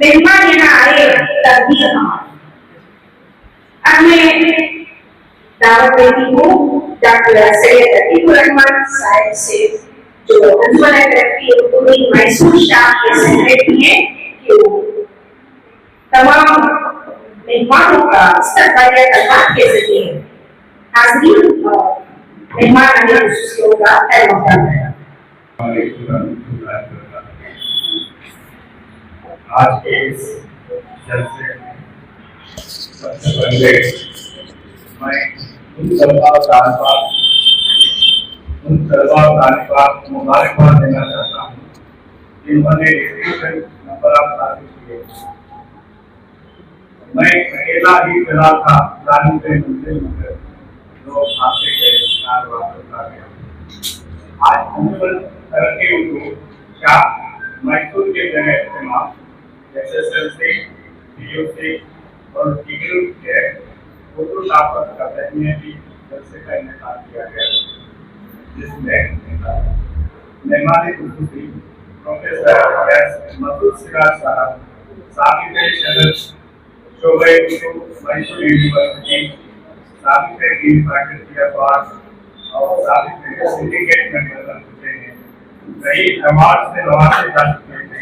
मेहमान यहाँ आए तभी अब मैं दावत देती हूँ डॉक्टर सैयद अतीकुर रहमान साहब से, जो अंजुमन तरक्की पूरी मैसूर शाह के सेक्रेटरी हैं, कि वो तमाम मेहमानों का इस्तकबालिया कलमात के जरिए हाजिरीन और मेहमान आने खुशियों का पैगाम करते हैं। आज के इस जलसे में सबसे पहले मैं उन तालिबात मुबारकबाद देना चाहता हूँ जिन्होंने डिस्ट्रिक्शन नंबर ऑफ हासिल किए। मैं अकेला ही चला था प्लानिंग से मुझे लोग आते गए वापस आ गया। आज अंजुमन तरक्की उर्दू शाह मैसूर के जगह इस्तेमाल SSLC, PUC और डिग्री के उर्दू ताकत का तहनीती जलसे का इनेकाद किया गया, जिसमें मेहमान खुसूसी प्रोफेसर एस मसूद सिराज साहब, साबिक़ सदर शोबे मैसूर यूनिवर्सिटी, साबिक़ डीन फैकल्टी ऑफ आर्ट्स और साबिक़ सिंडिकेट मेंबर बन चुके हैं। कई अवार्ड से नवाजे जा चुके थे।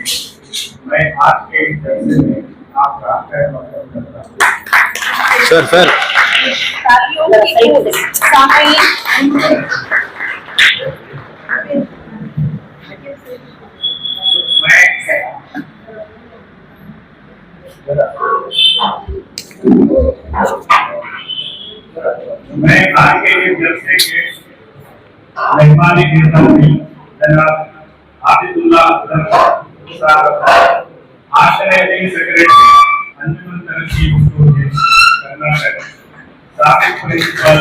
मैं आज के इस जलसे में आपका खैर-मक़दम करता हूँ। सर मैं आज के इस जलसे के मेहमानी मेहमानी जनाब आबिदुल्लाह आश्रय सेक्रेटरी अंजुमन तरक्की उर्दू कर्नाटक, साबिक़ प्रिंसिपल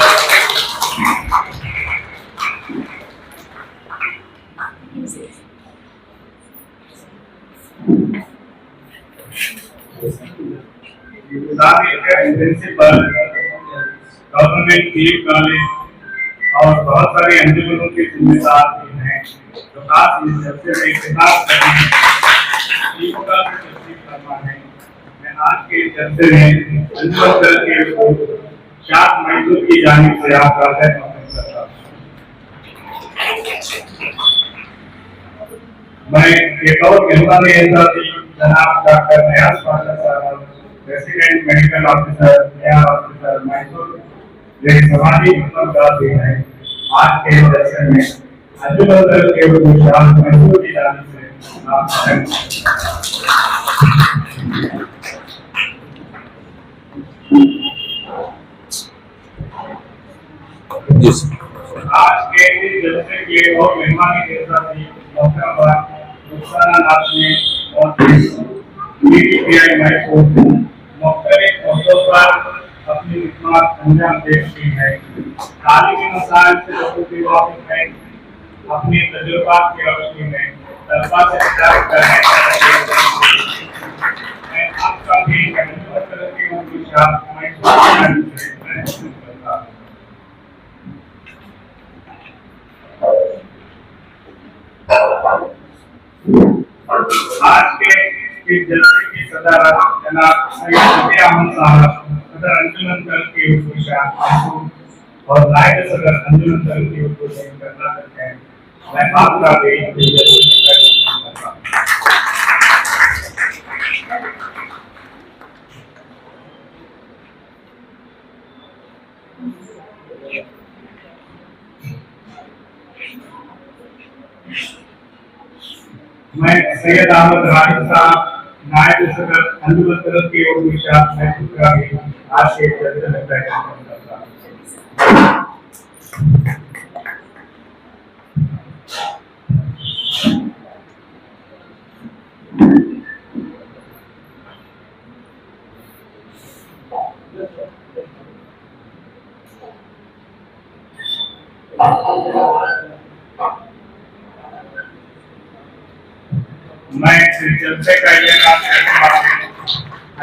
गवर्नमेंट पीयू कॉलेज और बहुत सारे अंजुमनों के जिम्मेदार भी हैं, तो खास इस जलसे में इख्तिताम करना है। मैं आज के इस जलसे में अंजुमन तरक्की उर्दू शाह मैसूर की जानिब से आपका खैर-मक़दम करता हूँ। मैं एक और मेहमान एजाज़ी जनाब डॉक्टर नियाज़ पाशा साहब, resident medical officer AR officer Mysore, जो समाजी खिदमतगार भी हैं, आज के जलसे में अंजुमन तरक्की उर्दू शाह मैसूर की जानिब से आज के इस जलसे के और मेहमानी एजाज़ी डॉक्टर रुखसाना नाज़मी और PTPI मैसूर मुख्तलिफ मौज़ों पर अपनी खिदमत अंजाम दे चुकी है। तालीमी मसाइल से बखूबी वाकिफ़ है, अपनी तजुर्बात की रोशनी में तलबा से हिदायत मैं आपका भी अंजुमन तरक्की उर्दू शाह मैसूर से करता हूँ। आज के इस जलसे की सदारत जनाब सैयद अहमद साहब, सदर अंजुमन तरक्की उर्दू शाह मैसूर और नायब सदर अंजुमन तरक्की उर्दू शाह कर्नाटक हैं। मैं आपका भी इस जलसे में खैर-मक़दम करता हूँ। मैं सैयद अहमद राशिद साहब, नायब सदर अंजुमन तरक्की उर्दू शाह मैसूर का भी आज के जलसे में खैर-मक़दम करता हूँ। मैं इस जलसे का इनेकाद करने वाले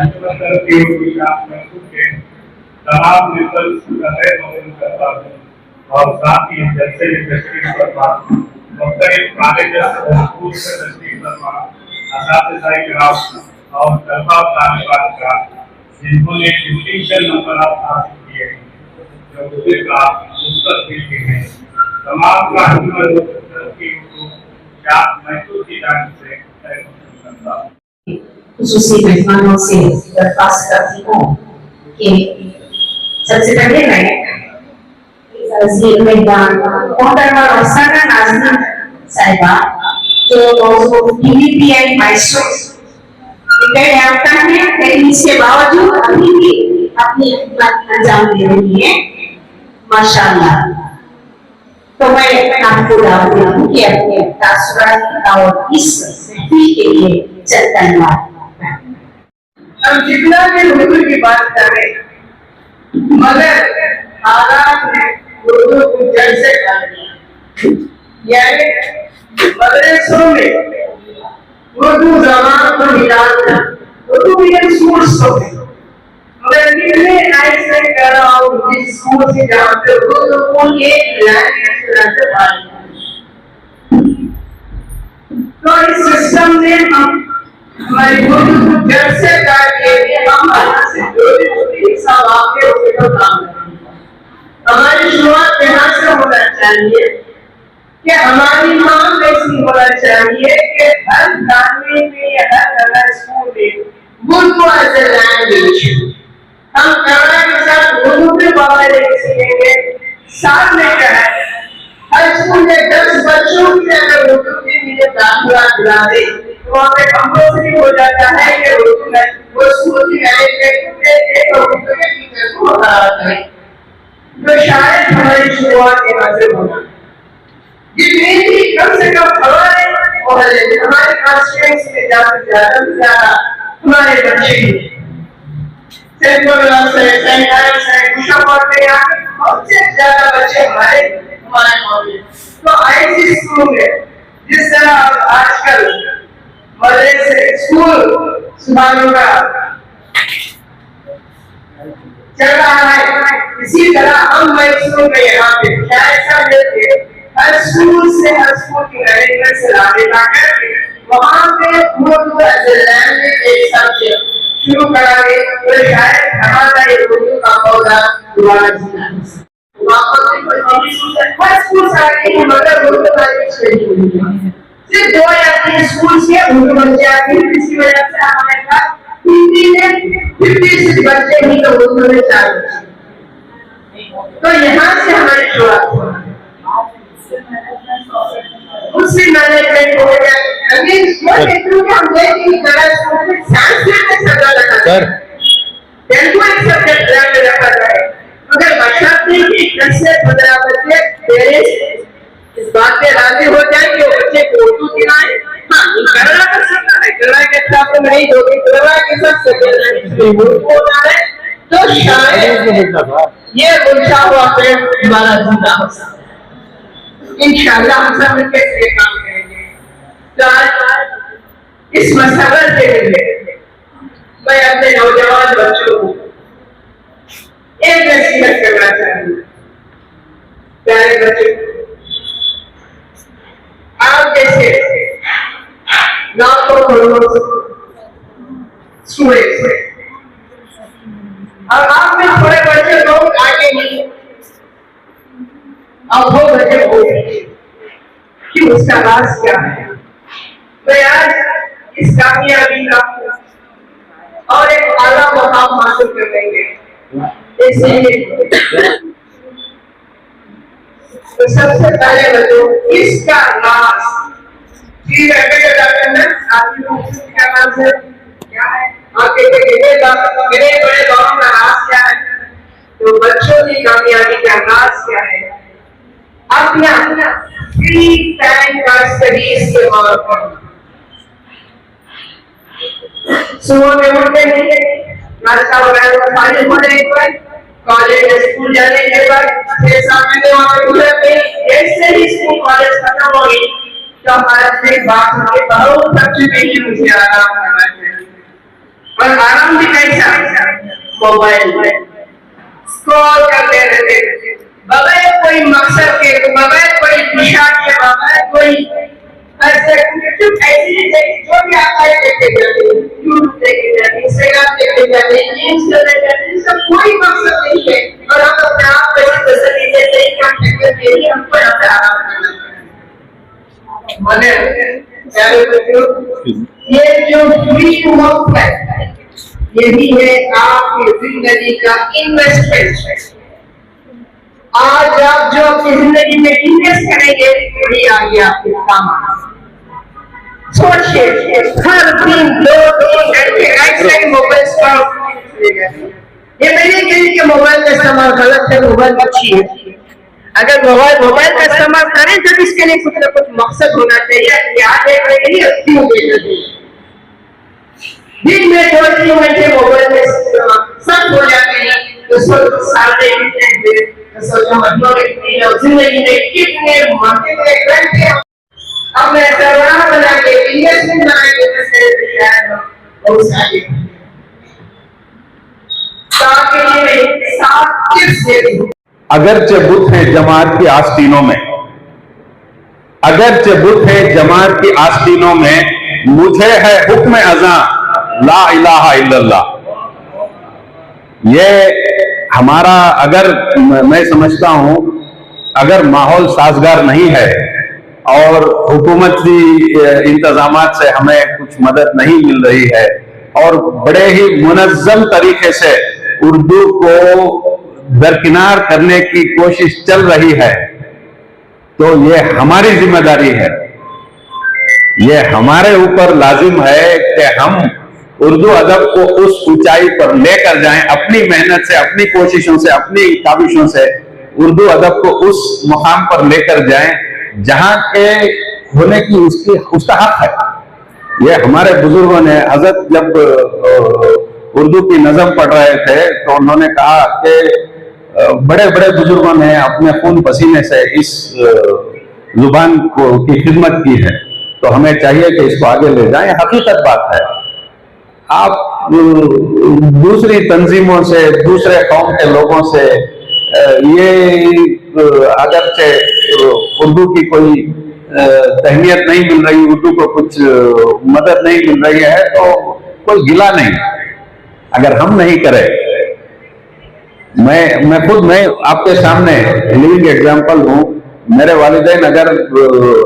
अंजुमन तरक्की उर्दू शाह मैसूर के तमाम मेंबर्स का खैर-मक़दम करता हूँ और साथ ही इस जलसे में तशरीफ फरमा मुख्तलिफ कॉलेज और स्कूल से तशरीफ फरमा असातिज़ाए किराम और तलबा तालिबात का जिन्होंने डिस्टिंक्शन नंबर हासिल किए जो उसे का मुस्तक़बिल के हैं तमाम का हिम्मत और तरक्की को शाह महसूस की जाने से करता हूँ। खुसूसी मेहमानों से दरख्वास्त करती हूँ कि सबसे पहले मैं मेहमान मोहतरमा रोसाना नाज़नीन साहिबा जो PVPI मैसूर रिटायर्ड याफ्ता है, लेकिन इसके बावजूद अभी भी अपनी खिदमत अंजाम दे रही है माशाअल्लाह। तो मैं आपको दावत देती हूँ कि अपने तासुरात और इस महफिल के लिए चलता हम जितना भी उर्दू की बात करें मगर हालात ने उर्दू को जड़ से काट दिया। यानी मदरसों में उर्दू ज़बान को मिलाकर उर्दू मीडियम स्कूल्स हो गए मगर कितने ऐसे कह रहा हूँ जिस स्कूल से जहाँ पे उर्दू को एक लैंग्वेज तो इस सिस्टम में हम हमारी उर्दू को जड़ से काट के हम यहाँ से जो सब आपके ऊपर काम करेंगे। हमारी शुरुआत यहाँ से होना चाहिए कि हमारी मांग ऐसी होना चाहिए कि हर दाने में या हर अलग स्कूल में उर्दू एज ए लैंग्वेज हम कन्नड़ा के साथ उर्दू पे बात सीखेंगे। साथ में क्या है हर स्कूल में 10 बच्चों की अगर उर्दू के लिए दाखिला दिला दे तो वहाँ पे कंपल्सरी हो जाता है कि उर्दू में वो स्कूल की एक उर्दू के टीचर को बताना है। तो शायद हमारी शुरुआत यहाँ से होना जितनी भी कम से कम हमारे कॉन्स्टिट्यूएंसी में ज्यादा हमारे बच्चे बहुत से ज्यादा बच्चे हमारे तो ऐसी स्कूल में जिस तरह आजकल मदरसे स्कूल सुबह का चल रहा है इसी तरह हम मैसूर में यहाँ पे क्या ऐसा लेके हर स्कूल की मैनेजमेंट से राबता करके वहाँ पे उर्दू एज ए लैंग्वेज एक सब्जेक्ट शुरू करांगे तो शायद हमारा ये उर्दू का पौधा दोबारा जिंदा हो। हर स्कूल से आगे मगर उर्दू लैंग्वेज नहीं सिर्फ 2 या 3 स्कूल से उर्दू बच्चे आते हैं जिसकी वजह से हमारे पास हिंदी में 50 बच्चे ही तो उर्दू में 4 बच्चे तो यहाँ से हमारी शुरुआत हुआ उससे मैनेजमेंट हो गया। अभी वो देखते हैं हम देखेंगे कला स्कूल में संस्कृत में सजा रखा है तेलुगु एक सब्जेक्ट रखा है मगर बशर्ते कि 10 से 15 बच्चे पेरेंट्स इस बात पे राजी हो जाए कि वो बच्चे को उर्दू दिलाएं। हाँ कन्नड़ा कर सकता है कन्नड़ा के साथ में नहीं जो कि कन्नड़ा के साथ उर्दू होना है तो शायद ये उलझा हुआ पेड़ हमारा जिंदा हो सकता है। इंशाअल्लाह हम सब मिलकर इसके काम करेंगे। तो आज इस मसलत के लिए मैं अपने नौजवान बच्चों को एक नसीहत करना चाहूँगा। प्यारे बच्चों आप जैसे लाखों करोड़ों स्टूडेंट्स और आप में थोड़े बच्चे लोग आगे नहीं अब वो बच्चे हो कि उसका राज क्या है। मैं आज इस कामयाबी का और एक आला मुकाम हासिल कर लेंगे इसलिए तो सबसे पहले बच्चों इसका राज जी आपकी क्या नाम है क्या है आपके बड़े बड़े गाँव का राज क्या है तो बच्चों की कामयाबी का राज क्या है अपना फ्री टाइम का स्टडीज के तौर पर सुबह में उठते नहीं नाश्ता वगैरह खाने होने के बाद कॉलेज स्कूल जाने के बाद फिर सामने में वहाँ पे गुजरते ऐसे ही स्कूल कॉलेज खत्म हो गई तो हमारे से बात होके बहुत थक चुके हैं मुझे आराम करना चाहिए और आराम भी कैसा मोबाइल में स्क्रॉल करते रहते बगैर कोई मकसद के बगैर कोई दिशा के बगैर कोई ऐसे कुछ ऐसी जो भी आता है देखते जाते हैं, यूट्यूब देखते जाते हैं, इंस्टाग्राम देखते जाते हैं, गेम्स खेलते जाते हैं, इसका कोई मकसद नहीं है। और हम अपने आप को ऐसे तसल्ली देते हैं कि हम खेलते हैं, हमको यहाँ पे आराम करना है। माने प्यारे बच्चों, ये जो फ्री वक्त है, ये भी है आपकी जिंदगी का इन्वेस्टमेंट। आज आप जो अपनी जिंदगी में इन्वेस्ट करेंगे वही आगे आपके काम आना। सोचिए, हर दिन 2-3 घंटे ऐसे ही मोबाइल पर, ये नहीं कहीं कि मोबाइल का इस्तेमाल गलत है, मोबाइल अच्छी है। अगर मोबाइल का इस्तेमाल करें तो इसके लिए कुछ ना कुछ मकसद होना चाहिए। क्या देख रहे हैं, क्यों देख रहे हैं? दिन में 2-3 घंटे मोबाइल में सब हो जाते हैं तो सोचो सारे घंटे, सोचो मतलब जिंदगी में कितने घंटे अब मैं सरवाना बना के इन्वेस्टमेंट बना के बहुत सारी अगरचे बुत है जमात की आस्तीनों में, अगरचे बुत है जमात की आस्तीनों में, मुझे है हुक्म अज़ां ला इलाहा इल्लल्लाह। ये हमारा, अगर मैं समझता हूं, अगर माहौल साजगार नहीं है और हुकूमती इंतजामात से हमें कुछ मदद नहीं मिल रही है और बड़े ही मुनज़्ज़म तरीके से उर्दू को दरकिनार करने की कोशिश चल रही है, तो ये हमारी जिम्मेदारी है, ये हमारे ऊपर लाजिम है कि हम उर्दू अदब को उस ऊंचाई पर लेकर जाएं, अपनी मेहनत से, अपनी कोशिशों से, अपनी काविशों से उर्दू अदब को उस मुकाम पर लेकर जाएं जहां के होने की उसका हक है। ये हमारे बुजुर्गों ने, हजरत जब उर्दू की नज़म पढ़ रहे थे तो उन्होंने कहा कि बड़े बड़े बुजुर्गों ने अपने खून पसीने से इस जुबान की खिदमत की है, तो हमें चाहिए कि इसको आगे ले जाएं। हकीकत बात है, आप दूसरी तंजीमों से, दूसरे कौम के लोगों से ये अगरचे उर्दू की कोई तहमियत नहीं मिल रही, उर्दू को कुछ मदद नहीं मिल रही है, तो कोई गिला नहीं अगर हम नहीं करें। मैं आपके सामने लिविंग एग्जाम्पल हूँ। मेरे वालिदैन अगर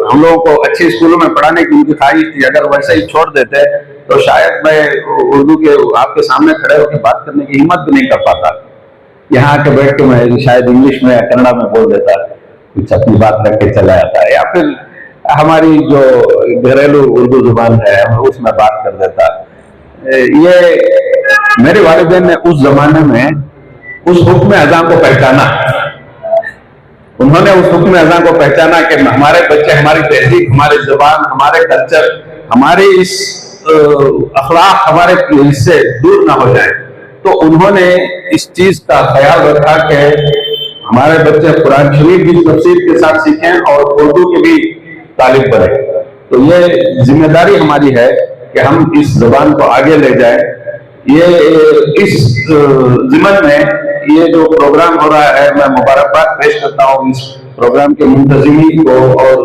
हम लोगों को अच्छे स्कूलों में पढ़ाने की उनकी ख्वाहिश थी, अगर वैसे ही छोड़ देते तो शायद मैं उर्दू के आपके सामने खड़े होकर बात करने की हिम्मत भी नहीं कर पाता। यहाँ आके बैठ के मैं शायद इंग्लिश में या कन्नड़ा में बोल देता, कुछ अपनी बात रख के चला जाता, या फिर हमारी जो घरेलू उर्दू जुबान है उसमें बात कर देता। ये मेरे वालिदैन ने उस जमाने में उस हुक्म अज़ां को पहचाना, उन्होंने उस हुक्म अज़ां को पहचाना कि हमारे बच्चे, हमारी तहजीब, हमारी जुबान, हमारे कल्चर, हमारे इस अखलाक हमारे इससे दूर ना हो जाए। तो उन्होंने इस चीज का ख्याल रखा कि हमारे बच्चे कुरान शरीफ की तफसीर के साथ सीखें और उर्दू के भी तालिब बने। तो ये जिम्मेदारी हमारी है कि हम इस जुबान को आगे ले जाएं। ये इस ज़िमन में ये जो प्रोग्राम हो रहा है, मैं मुबारकबाद पेश करता हूँ इस प्रोग्राम के मुंतज़िमीन को और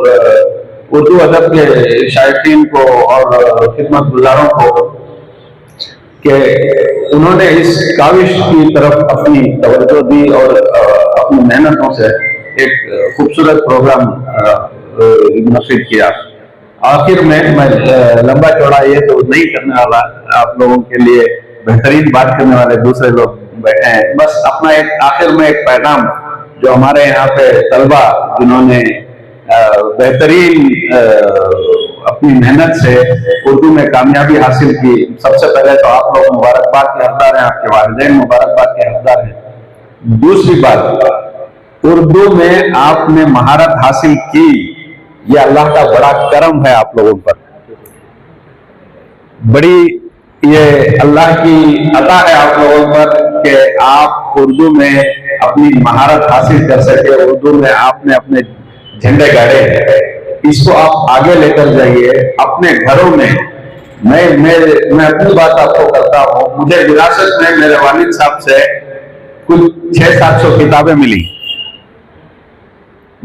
उर्दू अदब के शायकीन को और खिदमत गुजारों को कि उन्होंने इस काविश की तरफ अपनी तवज्जो दी और अपनी मेहनतों से एक खूबसूरत प्रोग्राम मुनक़िद किया। आखिर में मैं लंबा चौड़ा ये तो नहीं करने वाला, आप लोगों के लिए बेहतरीन बात करने वाले दूसरे लोग बैठे हैं। बस अपना एक आखिर में एक पैगाम जो हमारे यहाँ पे तलबा जिन्होंने बेहतरीन अपनी मेहनत से उर्दू में कामयाबी हासिल की, सबसे पहले तो आप लोग मुबारकबाद के हकदार हैं, आपके वालिदैन मुबारकबाद के हकदार हैं। दूसरी बात, उर्दू में आपने महारत हासिल की, यह अल्लाह का बड़ा करम है आप लोगों पर, बड़ी ये अल्लाह की अता है आप लोगों पर कि आप उर्दू में अपनी महारत हासिल कर सके, उर्दू में आपने अपने झंडे गाड़े हैं। इसको आप आगे लेकर जाइए अपने घरों में। मैं अपनी बात आपको करता हूँ, मुझे विरासत में मेरे वालिद साहब से कुछ 600-700 किताबें मिली।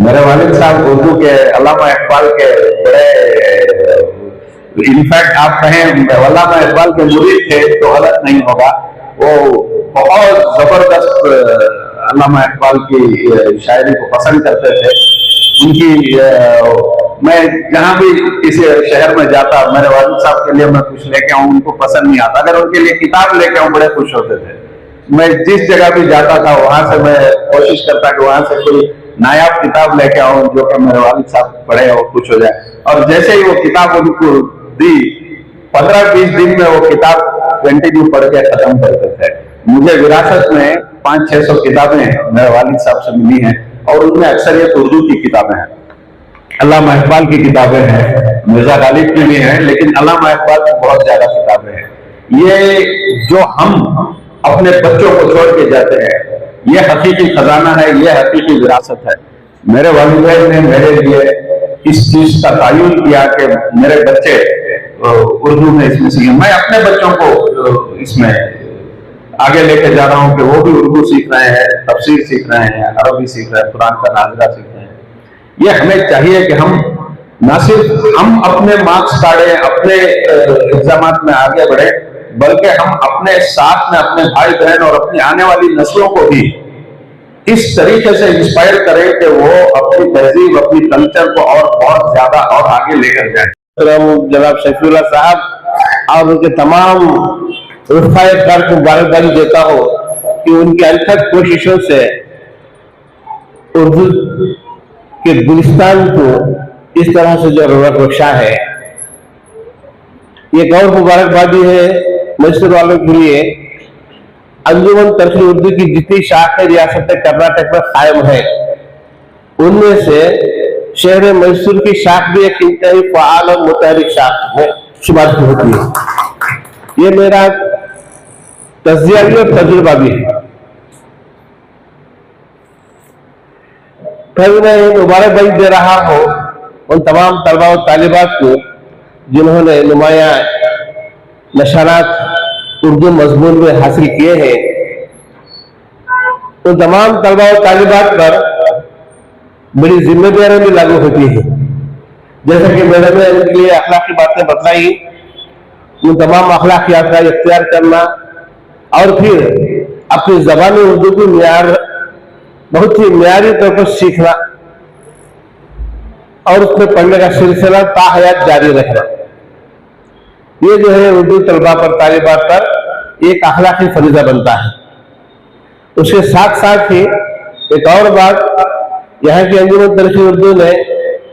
मेरे वालिद साहब उर्दू के अल्लामा इकबाल के बड़े, इनफैक्ट आप कहें अल्लामा इकबाल के मुरीद थे तो गलत नहीं होगा। वो बहुत जबरदस्त अल्लामा इकबाल की शायरी को पसंद करते थे। उनकी मैं जहां भी किसी शहर में जाता, मेरे वालिद साहब के लिए मैं कुछ लेके आऊं, उनको पसंद नहीं आता। अगर उनके लिए किताब लेके आऊं बड़े खुश होते थे। मैं जिस जगह भी जाता था वहां से मैं कोशिश करता कि वहां से कोई नायाब किताब लेके आऊं जो कि मेरे वालिद साहब पढ़े और खुश हो जाए। और जैसे ही वो किताब उनको दी, 15-20 दिन में वो किताब कंटिन्यू पढ़ के खत्म करते थे। मुझे विरासत में 500-600 किताबें मेरे वालिद साहब से मिली हैं और उनमें अक्सरियत उर्दू की किताबें हैं। अल्लामा इकबाल की किताबें हैं, मिर्जा गालिब की भी हैं, लेकिन अल्लामा इकबाल की बहुत ज्यादा किताबें हैं। ये जो हम अपने बच्चों को छोड़ के जाते हैं, ये हकीकी खजाना है, ये हकीकी विरासत है। मेरे वालिदैन ने मेरे लिए इस चीज का तायुन किया कि मेरे बच्चे उर्दू में इसमें सीखें। मैं अपने बच्चों को इसमें आगे लेके जा रहा हूं कि वो भी उर्दू सीख रहे हैं, तफसीर सीख रहे हैं, अरबी सीख रहे हैं, कुरान का नाज़िरा सीख रहे हैं। ये हमें चाहिए कि हम ना सिर्फ हम अपने मार्क्स काढ़े, अपने एग्जामात में आगे बढ़े, बल्कि हम अपने साथ में अपने भाई बहन और अपनी आने वाली नस्लों को भी इस तरीके से इंस्पायर करें कि वो अपनी तहजीब, अपनी कल्चर को और बहुत ज्यादा और आगे लेकर जाए। जनाब शफीउल्लाह साहब और उनके तमाम रुफ़ाए-कार को मुबारकबादी देता हूँ कि उनकी अनथक कोशिशों से उर्दू के गुलिस्तान को इस तरह से जो रौनक बख्शा है। एक और मुबारकबादी है मैसूर वालों के लिए, अंजुमन तरक़ी उर्दू की जितनी शाखें रियासत कर्नाटक में कायम है, उनमें से शहर मैसूर की शाख भी एक इंतहाई फ़आल और मुतहरिक शाख में शुमार होती है। ये मेरा तज़किया भी और तजुर्बा भी है। फिर मैं मुबारकबादी दे रहा हूँ उन तमाम तलबा और तालिबात को जिन्होंने नुमाया नशरात उर्दू मजमून में हासिल किए हैं। उन तमाम तलबा और तालिबात पर बड़ी जिम्मेदारियां भी लागू होती है। जैसा कि मैंने उनके लिए अखलाकी बातें बतलाई, उन तमाम अखलाकियात का इख्तियार करना और फिर अपनी ज़बान उर्दू की मियार बहुत ही मियारी तौर पर सीखना और उसमें पढ़ने का सिलसिला ताहयात जारी रखना, ये जो है उर्दू तलबा पर, तालिबात पर एक अखलाकी फरीज़ा बनता है। उसके साथ साथ ही एक और बात, यहाँ की अंजुमन तरक़ी उर्दू ने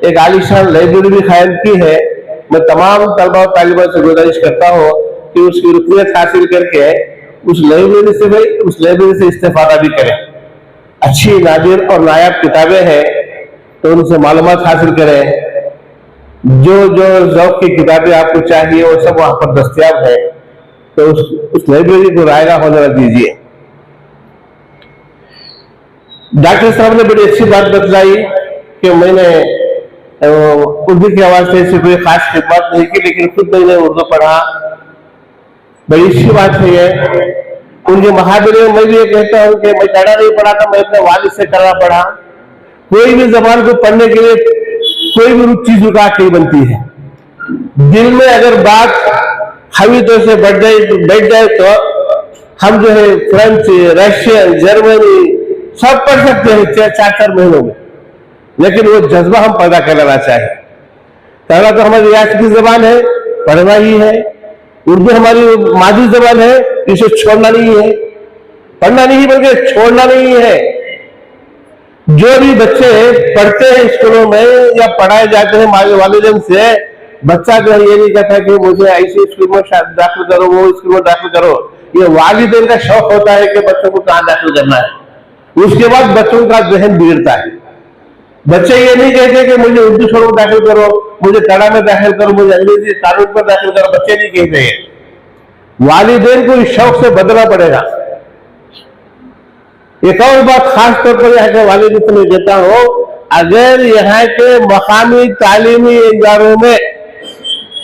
एक आलीशान लाइब्रेरी भी कायम की है। मैं तमाम तलबा और तालिबात से गुजारिश करता हूँ कि उसकी रुकनियत हासिल करके उस लाइब्रेरी से इस्तेफादा भी करें। अच्छी नादिर और नायाब किताबें हैं तो उनसे मालूमात हासिल करें। जो ज़ौक़ की किताबें आपको चाहिए वो सब वहाँ पर दस्तयाब है, तो उस लाइब्रेरी को रायगा होने दीजिए। डॉक्टर साहब ने बड़ी अच्छी बात बतलाई कि मैंने उर्दू की आवाज से ऐसी कोई खास खिदमत नहीं की, लेकिन खुद मैंने उर्दू पढ़ा। बड़ी अच्छी बात है ये। उनके महावीर में मैं भी ये कहता हूँ कि मैं कड़ा नहीं पढ़ा था, मैं अपने वालिद से कड़ा पढ़ा। कोई भी जबान को पढ़ने के लिए कोई भी चीज रुकावट नहीं बनती है। दिल में अगर बात हवी तो से बैठ जाए तो हम जो है फ्रेंच, रशियन, जर्मनी सब पढ़ सकते हैं 4-4 महीनों में, लेकिन वो जज्बा हम पैदा कर लेना चाहिए। पहला तो हमारी रियासत की जबान है, पढ़ना ही है। उर्दू हमारी मादी जबान है, इसे छोड़ना नहीं है, पढ़ना नहीं बल्कि छोड़ना नहीं है। जो भी बच्चे पढ़ते हैं स्कूलों में या पढ़ाए जाते हैं माली वालिदैन से, बच्चा जो है ये नहीं कहता कि मुझे ऐसे स्कूल में दाखिल करो, वो स्कूल में दाखिल करो। ये वालिदैन का शौक होता है कि बच्चों को कहाँ दाखिल करना है। उसके बाद बच्चों का जहन बिगड़ता है। बच्चे ये नहीं कहते कि मुझे उर्दू स्कूल में दाखिल करो, मुझे कड़ा में दाखिल करो, मुझे अंग्रेजी कानून पर दाखिल करो, बच्चे नहीं कहते हैं। वालिदैन को इस शौक से बदलना पड़ेगा। एक और बात खास तौर पर यहाँ के वालिदैन को मैं कहता हूँ, अगर यहाँ के मकामी तालीमी इदारों में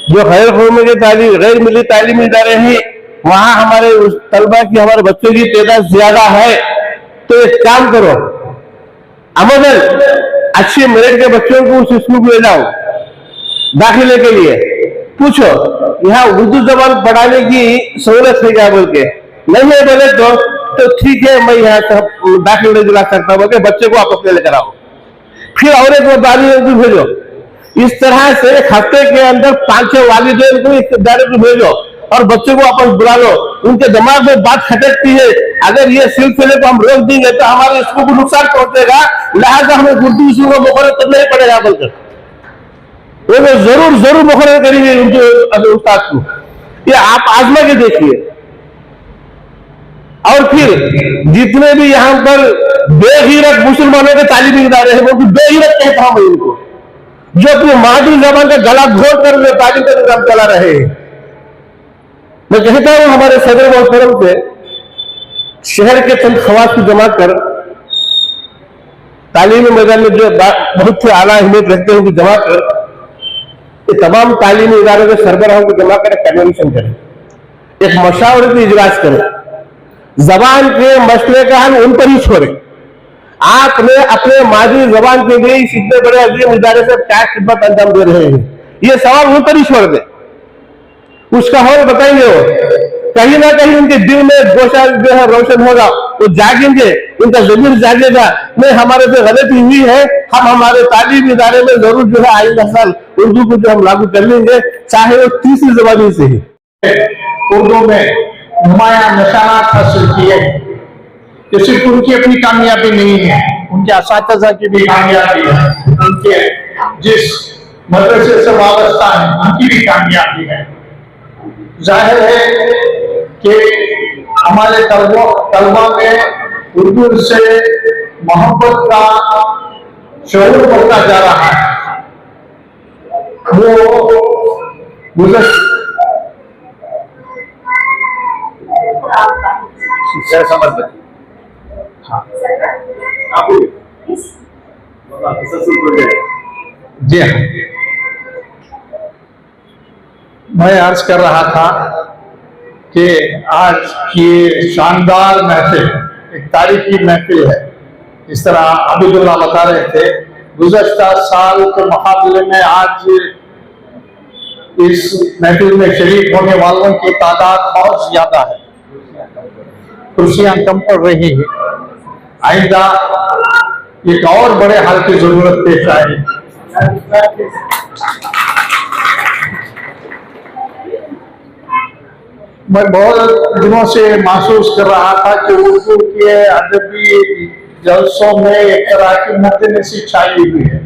जो गैर मिली तालीमी इदारे हैं, वहां हमारे उस तलबा की, हमारे बच्चों की तादाद ज्यादा है, तो एक काम करो, अमलन अच्छे मेरिट के बच्चों को उस स्कूल में ले जाओ दाखिले के लिए, पूछो यहाँ उर्दू जबान पढ़ाने की सहूलत है क्या बोल के, नहीं है बोले तो ठीक है मैं यहाँ से दाखिले दिला सकता हूँ बोल के बच्चे को वापस लेकर आओ, फिर और एक वालिदैन को भेजो। इस तरह से एक हफ्ते के अंदर 5-6 वालिदैन को इस दायरे को भेजो और बच्चों को वापस बुला लो। उनके दिमाग में बात खटकती है, अगर ये सिलसिले को हम रोक देंगे तो हमारे स्कूल को नुकसान पहुंचेगा, लिहाजा हमें उर्दू स्कूल को मुकर्रर करना ही पड़ेगा बोलकर वो जरूर मुकर्रर करेंगे उनके उस्ताद को। ये आप आजमा के देखिए। और फिर जितने भी यहाँ पर बेगैरत मुसलमानों के तालीमी इदारे हैं वो भी बेगैरत कहता हूं मैं इनको, जो अपनी मादरी जबान का गला घोट कर तालीम का निजाम चला रहे हैं। मैं कहता हूं हमारे सदर मोहतरम से शहर के चंद खवास को जमा कर तालीमी मैदान में जो बहुत से आला अहमियत रखते हैं उनको जमा कर ये तमाम तालीमी इदारों के सरबराहों को जमा कर कन्वेंशन करें, एक मशावरती इजलास करें, जबान के मसले का हल उन पर ही छोड़े। आपने अपने मादरी जबान के लिए इतने बड़े अजीम इदारे से क्या खिदमत अंजाम दे रहे हैं, ये सवाल उन पर ही छोड़ दे, उसका हल बताएंगे वो। कहीं ना कहीं उनके दिल में गोशा जो है रोशन होगा, वो जागेंगे, उनका जमीर जागेगा, नहीं हमारे से गलती हुई है, हम हमारे तालीमी इदारे में जरूर जो है आइंदा साल उर्दू को जो हम लागू कर लेंगे, चाहे वो तीसरी जबानी से ही। उर्दू में नुमाया निशानात हासिल किए, ये सिर्फ उनकी अपनी कामयाबी नहीं है, उनके असातिज़ा की भी कामयाबी है, उनके जिस मदरसे से वाबस्ता है उनकी भी कामयाबी है। जाहिर है कि हमारे तलबा में उर्दू से मोहब्बत का शऊर बढ़ता जा रहा है। वो जी हाँ, मैं अर्ज कर रहा था कि आज की शानदार महफिल एक तारीखी महफिल है। इस तरह अब्दुल्ला बता रहे थे, गुज़श्ता साल के मुकाबले में आज इस महफिल में शरीक होने वालों की तादाद बहुत ज्यादा है, कुर्सियां कम पड़ रही है। आइंदा एक और बड़े हाल की जरूरत पेश आएगी। मैं बहुत दिनों से महसूस कर रहा था कि उर्दू के अदबी जलसों में एक तरह की मुतनसी छाई हुई है।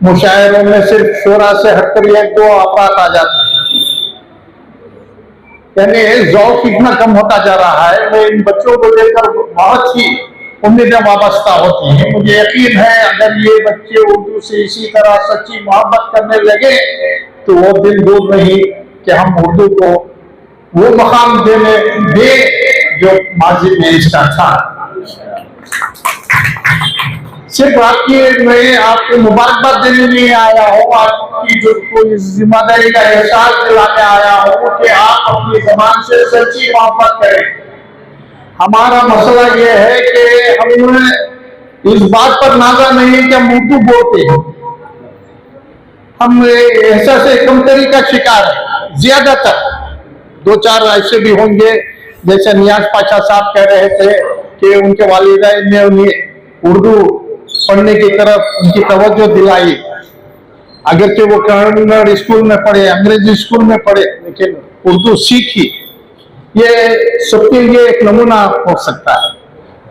मुशायरों में सिर्फ शोरा से हटकर 1-2 अफराद आ जाते हैं, यानी ज़ौक़ इतना कम होता जा रहा है। मैं इन बच्चों को लेकर बहुत ही उम्मीदें वाबस्ता होती हैं। मुझे यकीन है अगर ये बच्चे उर्दू से इसी तरह सच्ची मोहब्बत करने लगे तो वो दिन दूर नहीं कि हम उर्दू को वो मकाम दे जो माजी में इसका था। सिर्फ मैं आपको मुबारकबाद देने नहीं आया हूँ, आपकी जो कोई जिम्मेदारी का एहसास दिलाने आया हूँ कि आप अपनी ज़बान से सच्ची मोहब्बत करें। हमारा मसला ये है कि हम इस बात पर नाज़ा नहीं है कि हम उर्दू बोलते हैं, हम एहसास कमतरी का शिकार है। ज्यादातर 2-4 ऐसे भी होंगे, जैसे नियाज पाशा साहब कह रहे थे कि उनके वालिदैन ने उन्हें उर्दू पढ़ने की तरफ उनकी तवज्जो दिलाई, अगरचे वो कन्नड़ स्कूल में पढ़े, अंग्रेजी स्कूल में पढ़े, लेकिन उर्दू सीखी। ये सबके लिए एक नमूना हो सकता है।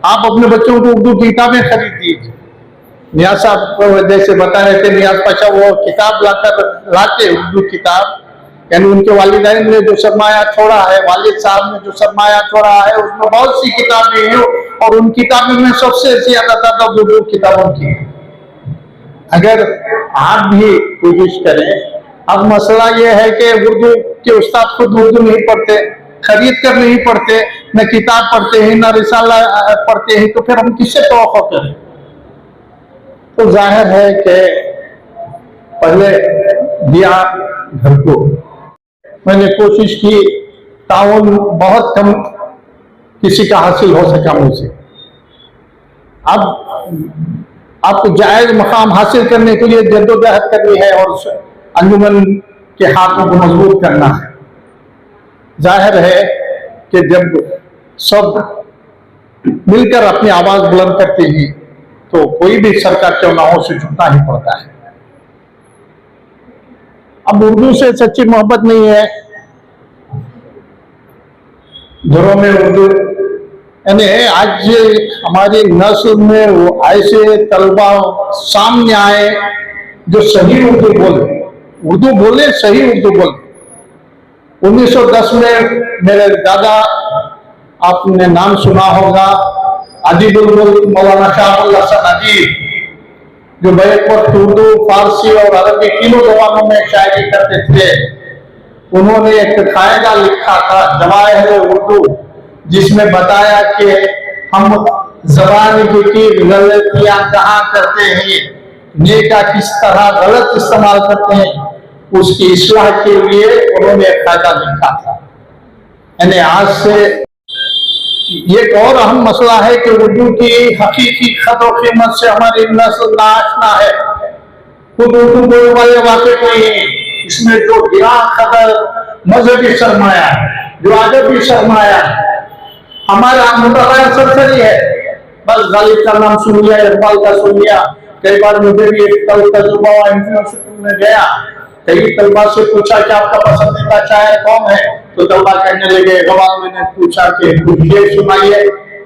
आप अपने बच्चों को उर्दू की किताबें खरीद दीजिए। नियाज साहब जैसे बता रहे थे, नियाज पाशा वो किताब लाते उर्दू किताब, यानी उनके वालिदैन ने जो सरमाया छोड़ा है, वालिद साहब ने जो सरमाया छोड़ा है, उसमें बहुत सी किताबें हैं और उन किताबों में सबसे ज्यादा तादाद उर्दू किताबों की है। अगर आप भी कोशिश करें, अब मसला यह है कि उर्दू के उस्ताद खुद उर्दू नहीं पढ़ते, खरीद कर नहीं पढ़ते, न किताब पढ़ते हैं न रिसाला पढ़ते हैं, तो फिर हम किससे तवक्को करें? तो जाहिर है कि पहले दिया घर को मैंने कोशिश की, ताउन बहुत कम किसी का हासिल हो सका मुझसे। अब आपको जायज मकाम हासिल करने के लिए जद्दोजहद करनी है और अंजुमन के हाथों को मजबूत करना है। जाहिर है कि जब सब मिलकर अपनी आवाज बुलंद करते हैं तो कोई भी सरकार क्यों ना हो उसे झुकना ही पड़ता है। अब उर्दू से सच्ची मोहब्बत नहीं है, घरों में उर्दू यानी आज हमारी नस्ल में वो ऐसे तलबा सामने आए जो सही उर्दू बोले सही उर्दू बोले। 1910 में मेरे दादा, आपने नाम सुना होगा, अदीबुल मुल्क मौलाना शाहुल हसन अदीब, जो बैक वक्त उर्दू, फारसी और अरबी तीनों जबानों में शायरी करते थे। उन्होंने एक कायदा लिखा था जवाहिर उर्दू, जिसमें बताया कि हम जबान की गलतियां कहाँ करते हैं, नेका किस तरह गलत इस्तेमाल करते हैं, उसकी इस्लाह के लिए उन्होंने एक कायदा लिखा था। यानी आज से एक और अहम मसला है कि उर्दू की हकीकी खत और कीमत से हमारी नस्ल नाआशना है। खुद उर्दू बोलने वाले वाकिफ नहीं है। इसमें जो गिरा खबर मजहबी सरमाया है, जो अदबी सरमाया है, हमारा मुतगैर सरसरी है। बस गालिब का नाम सुन लिया, इकबाल का सुन लिया। कई बार मुझे भी एक तजुर्बा हुआ, यूनिवर्सिटी में गया, कई तलबा से पूछा कि आपका पसंदीदा शायर कौन है, तो तलबा कहने लगे, इकबाल। मैंने पूछा कि कुछ शेर सुनाइए,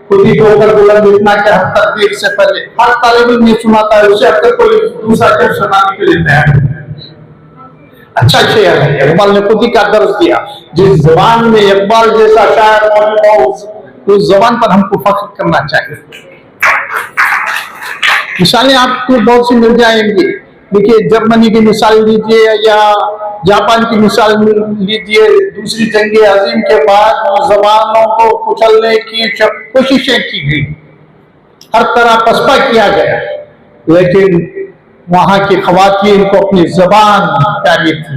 खुद ही होकर बुलंद इतना कि हम तकदीर से पहले हर तालिब इल्म नहीं सुनाता है, उसे अक्सर कोई दूसरा शेर सुनाने के लिए तैयार। अच्छा शेर है, इकबाल ने खुद ही का दर्ज दिया। जिस जबान में इकबाल जैसा शायर मौजूद हो, उस जबान पर हमको फख्र करना चाहिए। मिसालें आपको बहुत सी मिल जाएंगी। देखिए, जर्मनी की मिसाल लीजिए या जापान की मिसाल लीजिए। दूसरी जंग अजीम के बाद जबानों को कुचलने की कोशिशें की गई, हर तरह पसपा किया गया, लेकिन वहां की खवातीन को अपनी जबान प्यारी थी।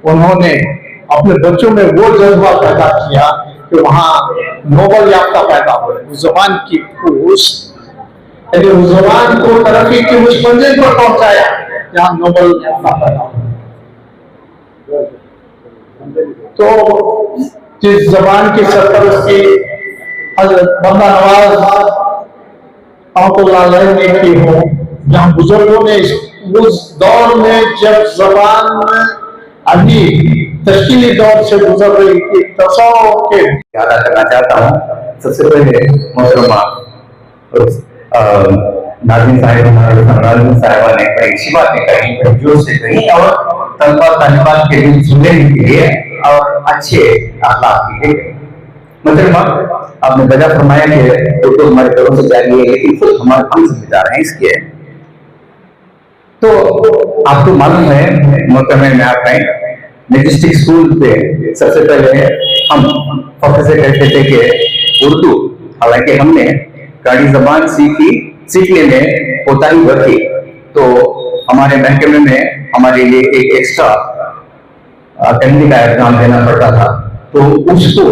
उन्होंने अपने बच्चों में वो जज्बा पैदा किया कि वहां नोबल याफ्ता पैदा हुए। उस जबान की उस जबान को तरक्की की उस मंजिल पर पहुंचाया जहां नोबल याफ्ता पैदा हुआ। तो जिस जबान की सरपरस्ती हजरत बंदा नवाज ने की हो, जहां बुजुर्गों ने उस दौर में जब जबान अभी तश्कीली दौर से गुजर रही थी, तसव्वुफ के याद करना चाहता हूँ। सबसे पहले मोहतरमा नाज़रीन साहिबा ने बड़ी अच्छी बातें कही, बड़ी जोर से कही और तलबा तालिबात के दिल सुनने के लिए और अच्छे अखलाक के लिए। मोहतरमा, आपने वजह फरमाया कि उर्दू हमारे घरों से जारी है, लेकिन खुद हम जिम्मेदार हैं इसके। तो आपको मालूम है मोहतरमा, मैं आप मैजेस्टिक स्कूल पे सबसे पहले हम फख्र से कहते थे कि उर्दू, हालांकि हमने गाड़ी जबान सीखने में कोताही बरती, तो हमारे महकमे में हमारे लिए एक एक्स्ट्रा अटेंडिंग का एग्जाम देना पड़ता था। तो उसको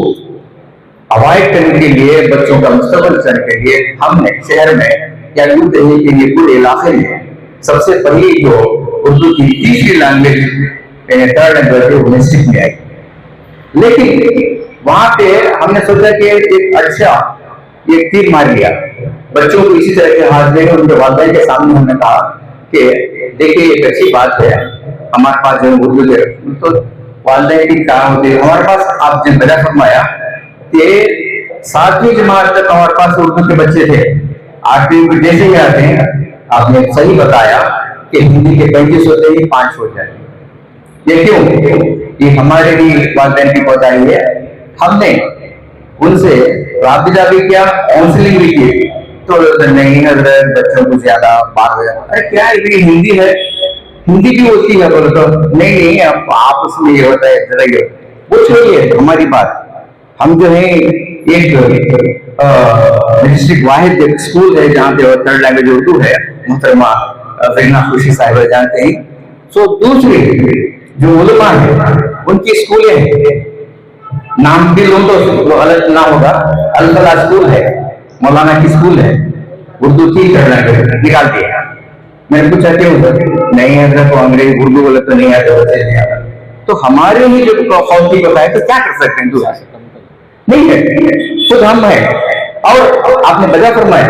अवॉइड करने के लिए, बच्चों का मुस्तकबिल करने के लिए, हमने शहर में या यूं कहिए कि ये पूरे इलाके में सबसे पहली जो उर्दू की तीसरी लैंग्वेज थर्ड लैंग्वेज मैट्रिक में आई। लेकिन वहां पे हमने सोचा कि एक अच्छा ये तीर मार लिया, बच्चों को इसी तरह के हाथ देकर उनके वालिदैन के सामने हमने कहा कि देखिए एक अच्छी बात है, हमारे पास जो उर्दू के तो वालिदैन की कहा होती है, हमारे पास आप जिन बजा फरमाया कि 7वीं जमात तक हमारे पास उर्दू के बच्चे थे। 8वीं में जैसे ही आते हैं, आपने सही बताया कि हिंदी के 35 होते ही 5 हो जाते। ये क्यों? ये हमारे भी वालिदैन की कोताही है। हमने उनसे राबिता भी किया, काउंसलिंग भी की, तो नहीं हजरत बच्चों को ज्यादा बात हो जाता। अरे क्या ये हिंदी है, हिंदी भी होती है, बोलो तो नहीं अब आप उसमें ये होता है जरा ये वो छोड़िए हमारी बात। हम जो है एक डिस्ट्रिक्ट वाहिद एक स्कूल है जहाँ पे थर्ड लैंग्वेज उर्दू है, मोहतरमा ज़रीना खुशी साहिबा जानते हैं। सो दूसरी जो उलमा है उनकी स्कूलें हैं, नाम भी लूं तो गलत ना होगा, अल फलाह स्कूल है, मौलाना की स्कूल है, उर्दू की थर्ड लैंग्वेज निकाल दिया। मैंने पूछा क्यों सर? नहीं हजरत, वो अंग्रेजी उर्दू बोले तो नहीं आता, बच्चे नहीं आता। तो हमारे ही जो कौम की बताए तो क्या कर सकते हैं? दूसरा नहीं है, खुद हम है। और आपने बजा फरमाया,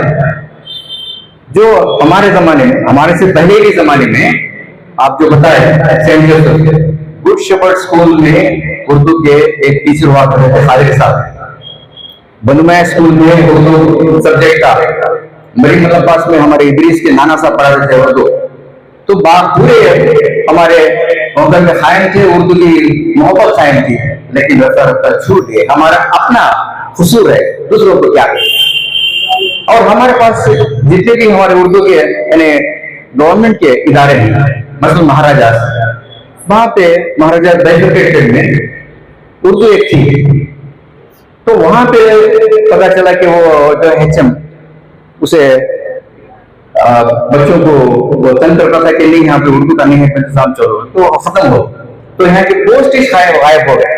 जो हमारे जमाने में, हमारे से पहले के जमाने में आप जो बताए Saint Joseph Good Shepherd School में उर्दू के एक टीचर हुआ करते थे, खालिद साहब। बनमया स्कूल में उर्दू सब्जेक्ट था। मरी मतलब पास में हमारे इदरीस के नाना साहब पढ़ाते थे उर्दू। तो पूरे हमारे होटल में कायम थे, उर्दू की मोहब्बत कायम थी, लेकिन रफ्ता रफ्ता छूट गए। हमारा अपना कसूर है, दूसरों को क्या करें। और हमारे पास जितने भी हमारे उर्दू के यानी गवर्नमेंट के इदारे हैं, मतलब महाराजा, वहां पे महाराजा बैफिकेटेड में उर्दू एक थी। तो वहां पे पता चला कि वो जो HM उसे बच्चों को वो तंत्र पता कि नहीं यहाँ पे उर्दू का नहीं है इंतजाम, चलो तो खत्म हो। तो यहाँ के पोस्ट ही गायब हो गए।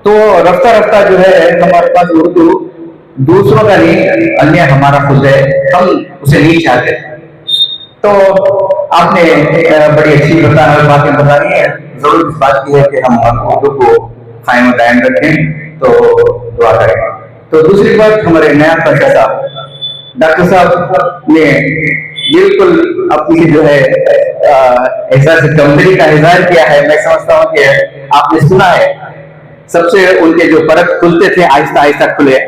तो रफ्ता रफ्ता जो है हमारे पास उर्दू दूसरों का नहीं, अन्य हमारा खुद है, हम उसे नहीं चाहते। तो आपने बड़ी अच्छी बातें बताई है। जरूर इस बात की है कि हम उर्दू को कायम दायम रखें, तो दुआ करें। तो दूसरी बात, हमारे नया पाशा साहब डॉक्टर साहब ने बिल्कुल अपनी जो है एहसास कंपनी का इजहार किया है। मैं समझता हूँ कि आपने सुना है, सबसे उनके जो परत खुलते थे आहिस्ता आहिस्ता खुले।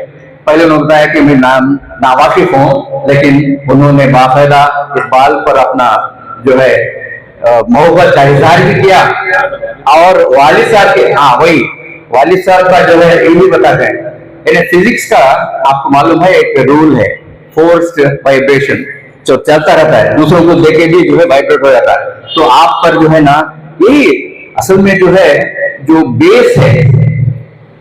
पहले उन्होंने बताया कि मैं नावाकिफ हूँ, लेकिन उन्होंने बाकायदा इस बाल पर अपना जो है मोहब्बत का इजहार भी किया। और वालिद साहब के, हाँ वही वालिद साहब का जो है ये भी बताते हैं, यानी फिजिक्स का आपको मालूम है एक रूल है, फोर्स्ड वाइब्रेशन जो चलता रहता है, दूसरों को देके भी जो है वाइब्रेट हो जाता है। तो आप पर जो है ना, यही असल में जो है जो बेस है,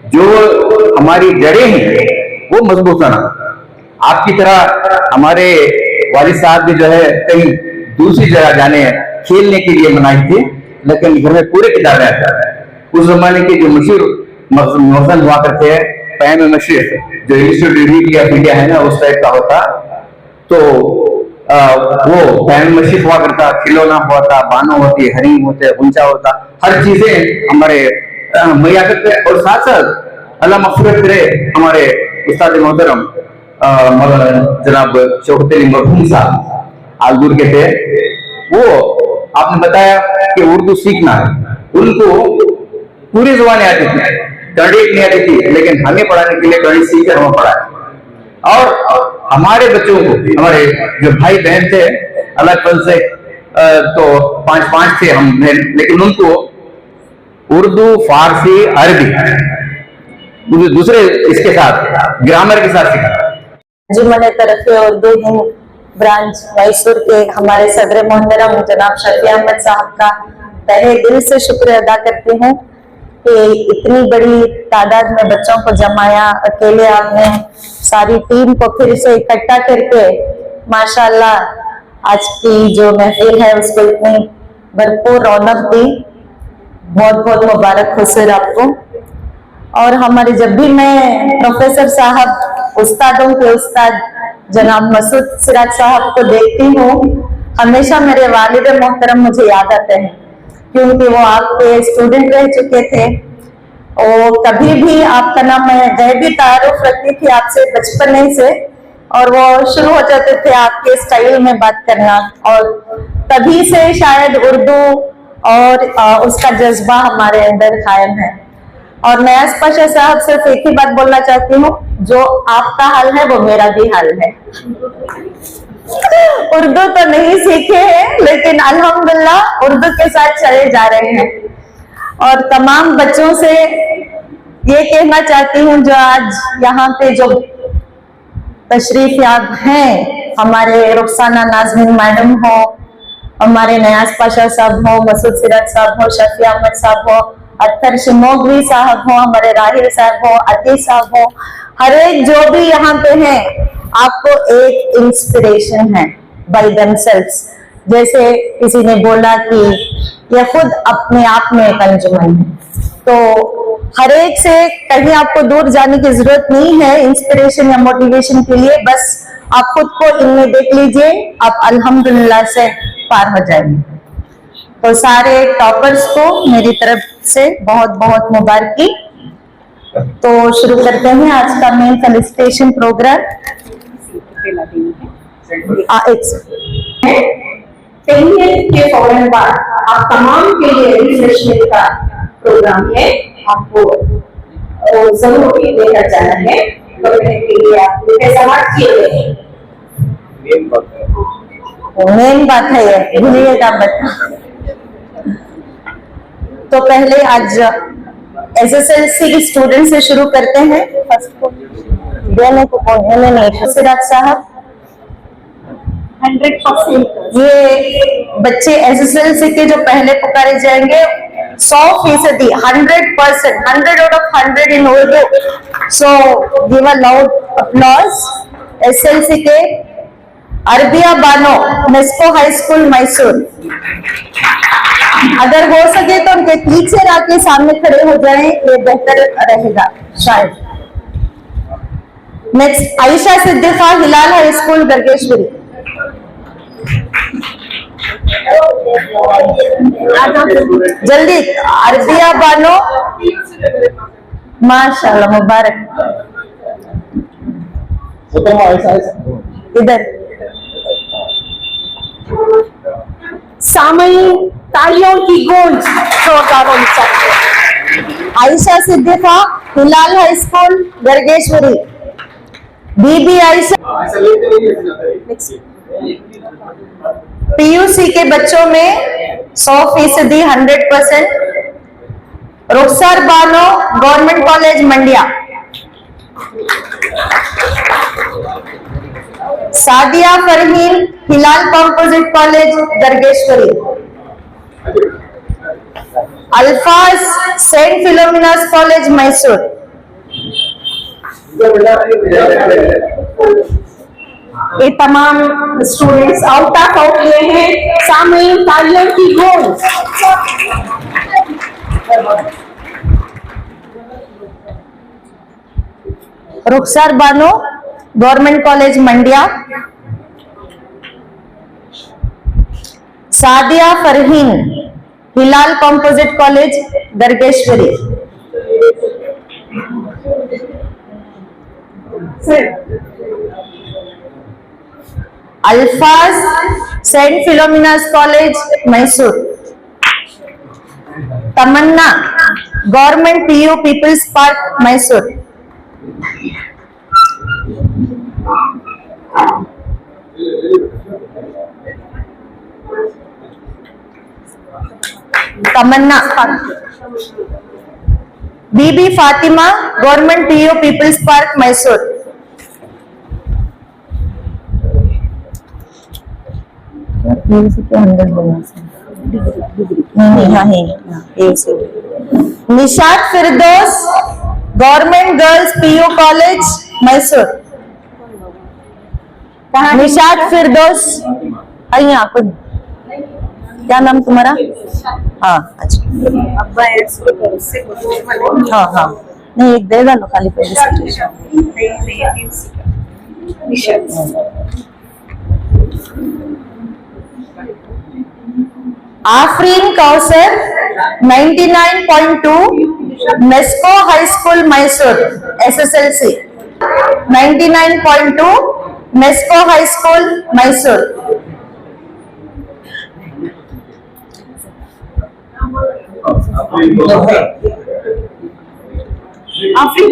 जो हमारी जड़ें हैं, वो मजबूत होना। आपकी तरह हमारे वालिद साहब भी जो है कहीं दूसरी जगह जाने खेलने के लिए मनाई थी, लेकिन घर में पूरे किताबें आता है। उस जमाने के जो मशहूर मौजन हुआ करते हैं, पैम मशीर जो इंस्टीट्यूट ऑफ इंडिया है ना, उस टाइप का होता। तो वो पैम मशीर हुआ करता, खिलौना हुआ था, बानो होती, हरिंग होते, ऊंचा होता, हर चीजें हमारे मैया करते। और साथ साथ अल्लाह मग़फ़िरत करे हमारे उस्ताद मोहतरम जनाब शौकत अली मरहूम साहब आलदूर के थे। वो आपने बताया कि उर्दू सीखना है, उनको पूरी जुबानें आती थी, कड़ी नहीं आती थी, लेकिन हमें पढ़ाने के लिए कड़ी सीखकर हमें पढ़ाया। और हमारे बच्चों को, हमारे जो भाई बहन थे अलग पल से, तो 5-5 थे हम, लेकिन उनको उर्दू, फारसी, अरबी दूसरे इसके साथ ग्रामर के साथ सिखाया। अंजुमन तरक्की उर्दू हिंद ब्रांच मैसूर के हमारे सदर मोहतरम जनाब शफी अहमद साहब का तहे दिल से शुक्र अदा करती हूँ कि इतनी बड़ी तादाद में बच्चों को जमाया। अकेले आपने सारी टीम को फिर से इकट्ठा करके माशाअल्लाह आज की जो महफिल है उसको इतनी भरपूर रौनक दी। बहुत बहुत मुबारक हो सर आपको। और हमारे जब भी मैं प्रोफेसर साहब, उस्तादों के उस्ताद जनाब मसूद सिराज साहब को देखती हूँ, हमेशा मेरे वालिद मोहतरम मुझे याद आते हैं, क्योंकि वो आपके स्टूडेंट रह चुके थे। और कभी भी आपका नाम, मैं गैबी तारुफ रखती थी आपसे बचपन से, और वो शुरू हो जाते थे आपके स्टाइल में बात करना, और तभी से शायद उर्दू और उसका जज्बा हमारे अंदर कायम है। और मैं नयाज़ पाशा साहब सिर्फ एक ही बात बोलना चाहती हूँ, जो आपका हाल है वो मेरा भी हाल है। उर्दू तो नहीं सीखे हैं, लेकिन अल्हम्दुलिल्लाह उर्दू के साथ चले जा रहे हैं। और तमाम बच्चों से ये कहना चाहती हूँ जो आज यहाँ पे जो तशरीफ याब हैं, हमारे रुखसाना नाज़मीन मैडम हो, हमारे नयाज़ पाशा साहब हो, मसूद सिराज साहब हो, शफी अहमद साहब हो, अख्तर शिमोगवी साहब हो, हमारे राहिल साहब हो, अतीश साहब हो, हर एक जो भी यहाँ पे हैं, आपको एक इंस्पिरेशन है बाय देमसेल्व्स। जैसे किसी ने बोला कि यह खुद अपने आप में एक अंजुमन है, तो हर एक से कहीं आपको दूर जाने की जरूरत नहीं है इंस्पिरेशन या मोटिवेशन के लिए। बस आप खुद को इनमें देख लीजिए, आप अल्हम्दुलिल्लाह से पार हो जाएंगे। तो सारे टॉपर्स को मेरी तरफ से बहुत बहुत मुबारकी। तो शुरू करते हैं आज का मेन फेलिसिटेशन प्रोग्राम। के फौरन बाद आप तमाम के लिए रिफ्रेशमेंट का प्रोग्राम है, आपको जरूर लेकर जाना है। तो के लिए आप समाज किए हुए हैं, मेन बात है ये, भूलिएगा मत। तो पहले आज एसएसएलसी की स्टूडेंट से शुरू करते हैं। देने को कौन नहीं, सिराज साहब 100%। ये बच्चे एसएसएलसी के जो पहले पुकारे जाएंगे 100%, 100%, 100 out of 100 in Urdu. So give a loud applause. SLC के अरबिया बानो, मेस्को हाई स्कूल मैसूर। अगर हो सके तो उनके पीछे आके सामने खड़े हो जाएं, ये बेहतर रहेगा शायद। नेक्स्ट आयशा सिद्दीका, हिलाल हाई स्कूल गर्गेश्वरी। जल्दी अरबिया बानो, माशाल्लाह मुबारक। इधर सामयिक तालियों की गूंज जोरदार होनी चाहिए। आयशा सिद्दीका, हिलाल हाई स्कूल गर्गेश्वरी। बीबी आयशा पीयूसी के बच्चों में 100%, 100%। रुखसार Bano, government college Mandya. Sadia Farheen, Hilal composite college Gargeshwari. Alfaz, saint Philomena's college Mysore. ये तमाम स्टूडेंट्स आउट ऑफ आउट हुए हैं। सामयिक तालियों की गूंज। Rukhsar Bano, government college Mandya. Sadia Farheen, Hilal composite college Gargeshwari. Alfaz, saint Philomena's college Mysore. Tamanna, government PU People's Park Mysore. Tamanna. Bibi Fatima, government PU People's Park Mysore. Nishat Firdous, government girls PU college Mysore. Nishat Firdous, आइए आप। क्या नाम तुम्हारा? हाँ अच्छा। हाँ हाँ, नहीं एक दे डालो खाली पे। Afreen Kausar, 99.2, Mesco high school Mysore SSLC. 99.2, Mesco high school Mysore.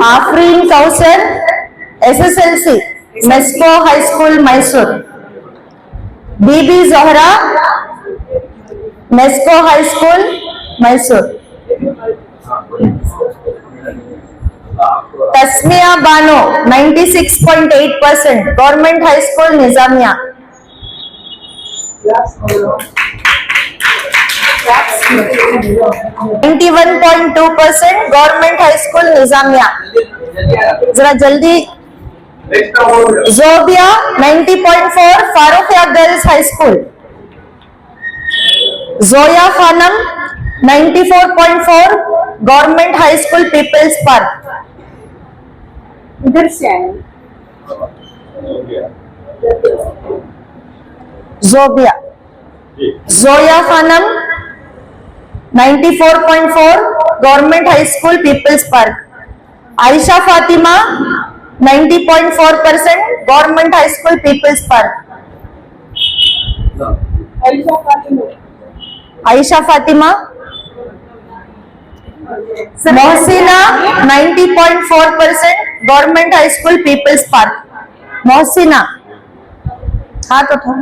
Afreen Kausar, SSLC, Mesco high school Mysore. Bibi Zohra, Mesco high school Mysore. Tasmiya Bano, 96.8%, government high school Nizamia. 91.2%, government high school Nizamia. जरा जल्दी। Zobia, 90.4, Farooqia girls high school. Zoya Khanam, 94.4, government high school People's Park. इधर से आए। Zobia, Zoya Khanam 94.4 government high school People's Park, Ayesha Fatima 90.4% government high school People's Park, Ayesha Fatima, Mohsina 90.4% government high school People's Park, Mohsina, हाथ उठाओ,